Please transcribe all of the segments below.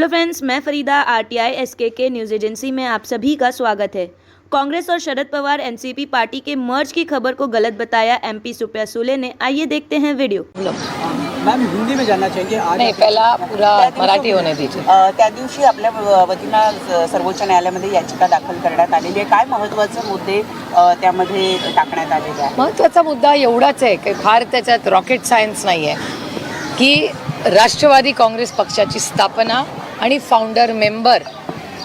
Hello friends, मैं Farida RTI SKK news agency में आप सभी का स्वागत है। कांग्रेस और शरद पवार एनसीपी पार्टी के मर्ज की खबर को गलत बताया एमपी सुप्रिया सुले ने। आइए देखते हैं वीडियो। मैम हिंदी में जानना चाहिए आज नाही, पहिला पूरा मराठी होणे दीजिए। त्या दिवशी आपल्या वतीनं सर्वोच्च न्यायालयामध्ये याचिका दाखल करण्यात आलेली आहे। काय महत्त्वाचे मुद्दे त्यामध्ये टाकण्यात आलेले आहेत? महत्त्वाचा मुद्दा एवढाच आहे की फार त्याच्यात रॉकेट सायन्स नाही आहे की राष्ट्रवादी काँग्रेस पक्षाची स्थापना आणि फाउंडर मेंबर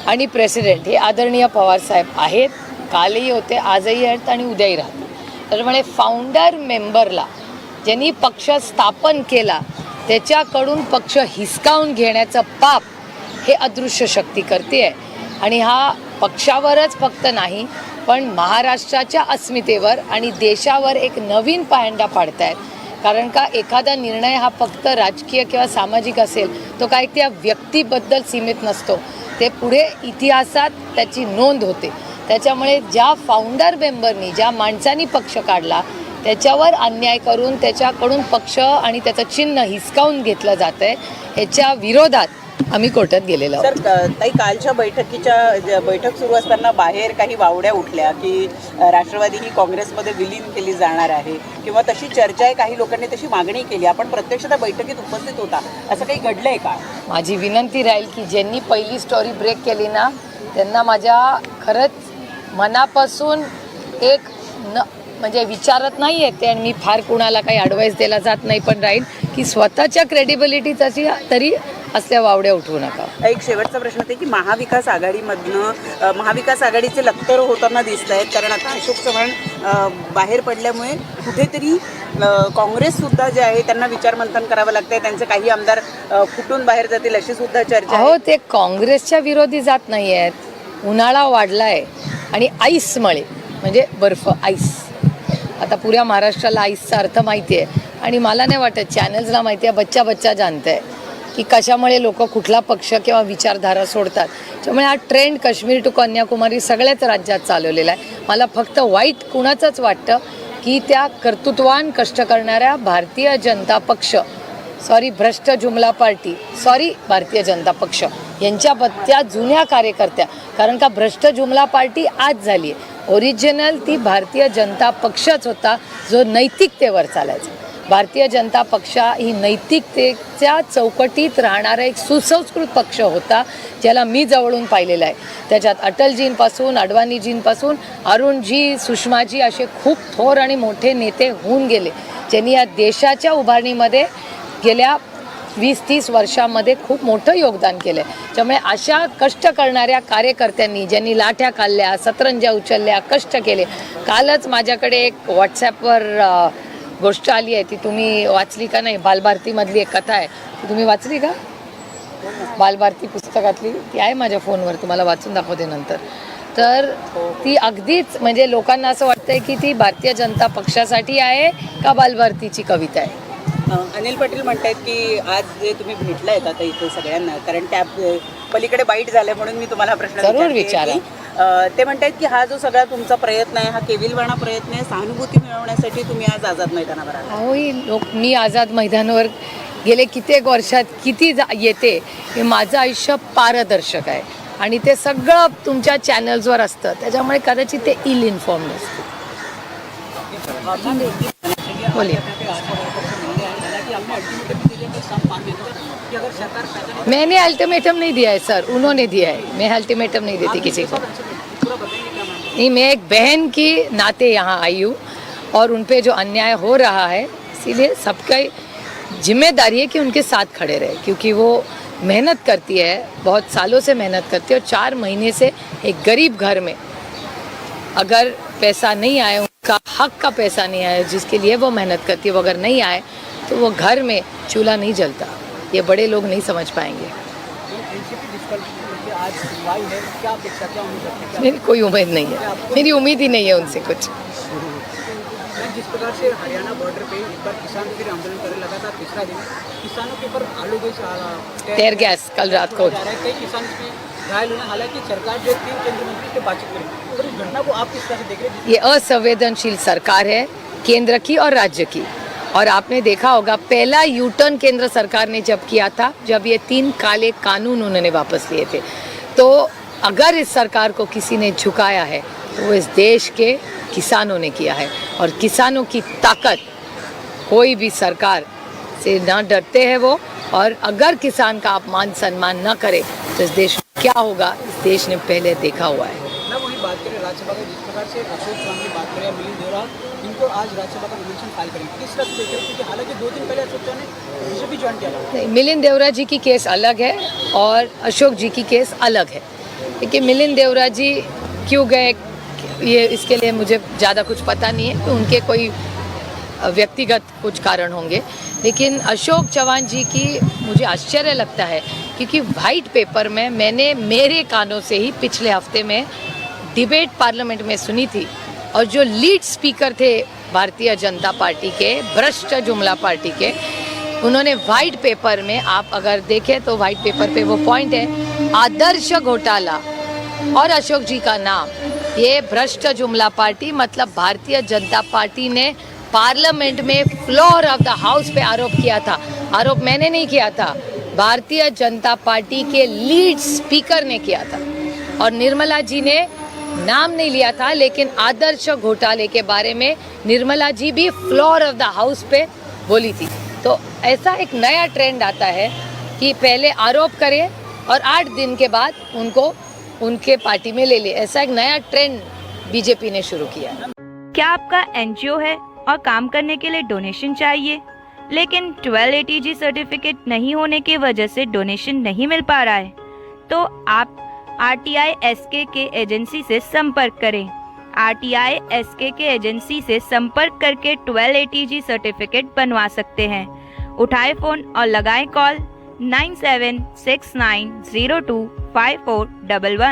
आणि प्रेसिडेंट हे आदरणीय पवारसाहेब आहेत, कालही होते, आजही आहेत आणि उद्याही राहतील। त्यामुळे फाउंडर मेंबरला ज्यांनी पक्ष स्थापन केला त्याच्याकडून पक्ष हिसकावून घेण्याचं पाप हे अदृश्य शक्ती करते आहे आणि हा पक्षावरच फक्त नाही पण महाराष्ट्राच्या अस्मितेवर आणि देशावर एक नवीन पायंडा पाडतायत। कारण का एखादा निर्णय हा फक्त राजकीय किंवा सामाजिक असेल तो काय त्या व्यक्तीबद्दल सीमित नसतो, ते पुढे इतिहासात त्याची नोंद होते। त्याच्यामुळे ज्या फाउंडर मेंबरनी ज्या माणसांनी पक्ष काढला त्याच्यावर अन्याय करून त्याच्याकडून पक्ष आणि त्याचं चिन्ह हिसकावून घेतलं जातं आहे, याच्या विरोधात आम्ही कोर्टात गेलेलो आहोत। सर, ताई कालच्या बैठक सुरू असताना बाहेर काही वावड्या उठल्या की राष्ट्रवादी ही काँग्रेसमध्ये विलीन केली जाणार आहे किंवा तशी चर्चा आहे, काही लोकांनी तशी मागणी केली। आपण प्रत्यक्ष त्या बैठकीत उपस्थित होता, असं काही घडलंय का? माझी विनंती राहील की ज्यांनी पहिली स्टोरी ब्रेक केली ना त्यांना माझ्या खरंच मनापासून एक म्हणजे विचारत नाही आहे ते आणि मी फार कुणाला काही ॲडवाईस द्यायला जात नाही, पण राहील की स्वतःच्या क्रेडिबिलिटीची तरी असल्या वावड्या उठवू नका। एक शेवटचा प्रश्न होता की महाविकास आघाडीमधनं महाविकास आघाडीचे लखतर होताना दिसत आहेत, कारण आता अशोक चव्हाण बाहेर पडल्यामुळे कुठेतरी काँग्रेससुद्धा जे आहे त्यांना विचारमंथन करावं लागतंय, त्यांचे काही आमदार फुटून बाहेर जातील अशी सुद्धा चर्चा आहे। हो, ते काँग्रेसच्या विरोधी जात नाही आहेत, उन्हाळा वाढलाय आणि आईसमुळे म्हणजे बर्फ आईस, आता पुऱ्या महाराष्ट्राला आईसचा अर्थ माहिती आहे आणि मला नाही वाटत चॅनल्सला माहिती आहे, बच्चा जानत आहे की कशामुळे लोक कुठला पक्ष किंवा विचारधारा सोडतात। त्यामुळे हा ट्रेंड काश्मीर टू कन्याकुमारी सगळ्याच राज्यात चालवलेला आहे। मला फक्त वाईट कुणाचंच वाटतं की त्या कर्तृत्वान कष्ट करणाऱ्या भारतीय जनता पक्ष भ्रष्ट जुमला पार्टी भारतीय जनता पक्ष यांच्या जुन्या कार्यकर्त्या, कारण का भ्रष्ट जुमला पार्टी आज झाली आहे, ओरिजिनल ती भारतीय जनता पक्षच होता जो नैतिकतेवर चालायचा। भारतीय जनता पक्ष ही नैतिकतेच्या चौकटीत राहणारा एक सुसंस्कृत पक्ष होता, ज्याला मी जवळून पाहिलेला आहे। त्याच्यात अटलजींपासून अडवाणीजींपासून अरुणजी, सुषमाजी असे खूप थोर आणि मोठे नेते होऊन गेले, ज्यांनी या देशाच्या उभारणीमध्ये गेल्या 20-30 वर्षामध्ये खूप मोठं योगदान केलं आहे। त्यामुळे अशा कष्ट करणाऱ्या कार्यकर्त्यांनी ज्यांनी लाठ्या खाल्ल्या, सतरंज्या उचलल्या, कष्ट केले। कालच माझ्याकडे एक व्हॉट्सॲपवर गोष्ट आली आहे, ती तुम्ही वाचली का नाही? बालभारतीमधली एक कथा आहे, ती तुम्ही वाचली का? बालभारती पुस्तकातली ती आहे माझ्या फोनवर, तुम्हाला वाचून दाखवते नंतर। तर ती अगदीच म्हणजे लोकांना असं वाटतंय की ती भारतीय जनता पक्षासाठी आहे का बालभारतीची कविता आहे। अनिल पाटील म्हणतात की आज जे तुम्ही भेटला येतात आता इथे सगळ्यांना, कारण त्या पलीकडे बाईट झाले म्हणून मी तुम्हाला प्रश्न जरूर विचारा। ते म्हणतात की हा जो सगळा तुमचा प्रयत्न आहे हा केविलवाणा प्रयत्न आहे, सहानुभूती मिळवण्यासाठी तुम्ही आज आझाद मैदानावर आला। अहो, मी आझाद मैदानावर गेले कित्येक वर्षात किती येते, हे माझं आयुष्य पारदर्शक आहे आणि ते सगळं तुमच्या चॅनल्सवर असतं, त्याच्यामुळे कदाचित ते इल इन्फॉर्म्ड असते। बोलिए। मैंने अल्टीमेटम नहीं दिया है सर, उन्होंने दिया है, मैं अल्टीमेटम नहीं देती किसी को। नहीं, मैं एक बहन की नाते यहाँ आई हूँ और उन पे जो अन्याय हो रहा है इसीलिए सबका जिम्मेदारी है कि उनके साथ खड़े रहे, क्योंकि वो मेहनत करती है, बहुत सालों से मेहनत करती है और 4 महीने से एक गरीब घर में अगर पैसा नहीं आए, उनका हक का पैसा नहीं आया जिसके लिए वो मेहनत करती है, वो अगर नहीं आए तो वो घर में चूल्हा नहीं जलता। ये बड़े लोग नहीं समझ पाएंगे। मेरी कोई उम्मीद नहीं है, मेरी उम्मीद ही नहीं है उनसे कुछ। जिस प्रकार से हरियाणा बॉर्डर पे एक बार किसान फिर आंदोलन करने लगा था, तीसरा दिन किसानों के ऊपर आलू टेयर गैस कल रात को कई किसान घायल हुए। हालांकि सरकार जो 3 केंद्रीय मंत्री से बातचीत करें, तो इस घटना को आप किस तरह से देख रहे हैं? ये असंवेदनशील सरकार है, केंद्र की और राज्य की, और आपने देखा होगा पहला यू टर्न केंद्र सरकार ने जब किया था, जब ये 3 काले कानून उन्होंने वापस लिए थे। तो अगर इस सरकार को किसी ने झुकाया है तो वो इस देश के किसानों ने किया है, और किसानों की ताकत कोई भी सरकार से ना डरते हैं वो। और अगर किसान का अपमान सम्मान न करे तो इस देश में क्या होगा, इस देश ने पहले देखा हुआ है। मैं वही बात करें राज्यसभा का, जिस प्रकार से अशोक चौहान की बात करें, मिलिंद देवरा, इनको आज राज्यसभा का नॉमिनेशन फाइल करेंगे, किस तरह से देख रहे हैं? क्योंकि हालांकि 2 दिन पहले अशोक चौहान ने बीजेपी ज्वाइन किया था। नहीं, मिलिंद देवरा जी की केस अलग है और अशोक जी की केस अलग है। लेकिन मिलिंद देवरा जी क्यों गए, ये इसके लिए मुझे ज़्यादा कुछ पता नहीं है, तो उनके कोई व्यक्तिगत कुछ कारण होंगे। लेकिन अशोक चौहान जी की मुझे आश्चर्य लगता है, क्योंकि वाइट पेपर में मैंने मेरे कानों से ही पिछले हफ्ते में डिबेट पार्लियामेंट में सुनी थी, और जो लीड स्पीकर थे भारतीय जनता पार्टी के, भ्रष्ट जुमला पार्टी के, उन्होंने वाइट पेपर में, आप अगर देखें तो वाइट पेपर पे वो पॉइंट है, आदर्श घोटाला और अशोक जी का नाम, ये भ्रष्ट जुमला पार्टी मतलब भारतीय जनता पार्टी ने पार्लियामेंट में फ्लोर ऑफ द हाउस पे आरोप किया था। आरोप मैंने नहीं किया था, भारतीय जनता पार्टी के लीड स्पीकर ने किया था, और निर्मला जी ने नाम नहीं लिया था, लेकिन आदर्श घोटाले के बारे में निर्मला जी भी फ्लोर ऑफ द हाउस पे बोली थी। तो ऐसा एक नया ट्रेंड आता है कि पहले आरोप करें और 8 दिन के बाद उनको उनके पार्टी में ले ले, ऐसा एक नया ट्रेंड बीजेपी ने शुरू किया। क्या आपका एनजीओ है और काम करने के लिए डोनेशन चाहिए, लेकिन 12 ATG सर्टिफिकेट नहीं होने की वजह से डोनेशन नहीं मिल पा रहा है? तो आप RTI SKK एजेंसी से संपर्क करें। RTI SKK एजेंसी से संपर्क करके 12 ATG सर्टिफिकेट बनवा सकते हैं। उठाए फ़ोन और लगाएं कॉल 9769025411।